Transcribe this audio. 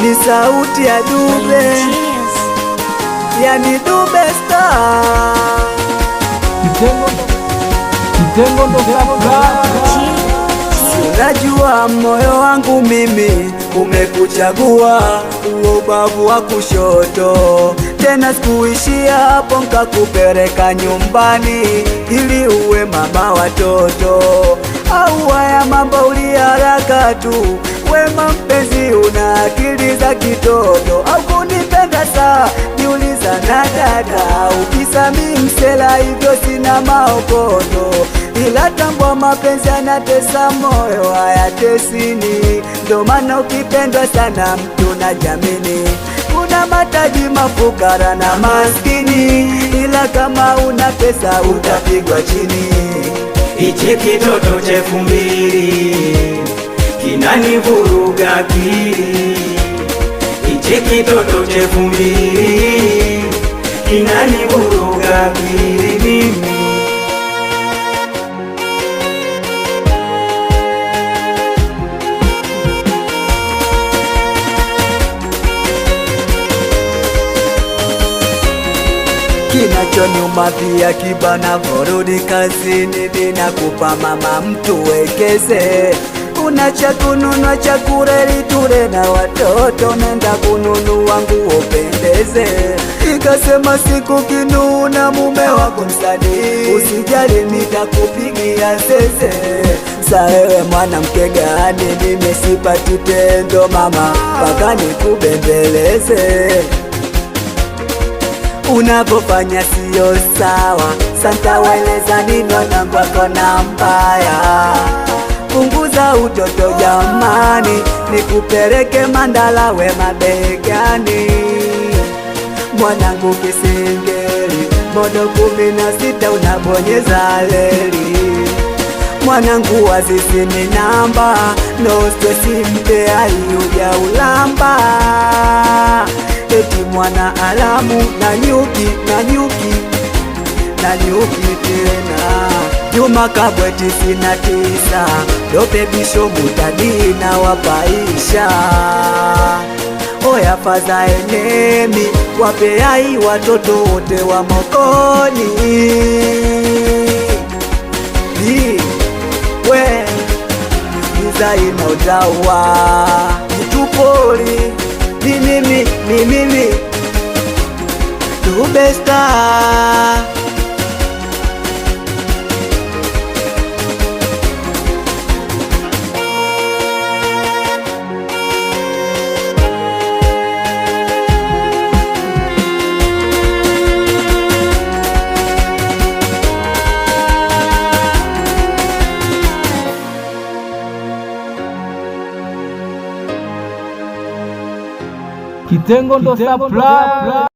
ni sauti ya Dube, yani Dube Star. Kitengo ndo unajua moyo wangu mimi umekuchagua uwe ubavu wa kushoto, tena sikuishia hapo, nkakupeleka nyumbani ili uwe mama watoto. Au haya mambo uliharaka tu, wema mpenzi, una akili za kitoto, au kunipenda saa niuliza nataka ukisami msela, hivyo sina maokoto, ila tambua mapenzi anatesa moyo, hayatesini, ndo maana ukipendwa sana mtu na jamini. Kuna mataji, mafukara na maskini, ila kama una pesa utapigwa chini. Ichi kitoto cha 2000 kinanivuruga akili. Ichi kitoto cha 2000 kinanivuruga akili mimi. Kinachonyuma pia kibana, vorudi kazini, ninakupa mama mtu wekeze. Kuna cha kununua cha kureli ture na watoto, nenda kununua nguo upendeze. Ikasema siku kinuna mume wako msanii, usijali nitakupigia zeze. Sa wewe mwanamke gani, mimi sipati tendo mama, paka nikubembeleze. Unapofanya siyo sawa, santa waeleza nino namba kona mbaya. Punguza utoto jamani, nikupeleke Mandala we mabegani. Mwanangu kisingeli, modo 16 unabonyeza leli. Mwanangu wazizi ni namba, no stress mpe ayuja ulamba. Eti mwana alamu na nyuki tena. Juma Kabwe 99, Dope Bisho Mutadina wapaisha. Oya faza enemi, wapeai watoto wote wa Mokoni. We Izaina utawa Nitupoli, ni mimi Dube Star. Kitengo ndo supply.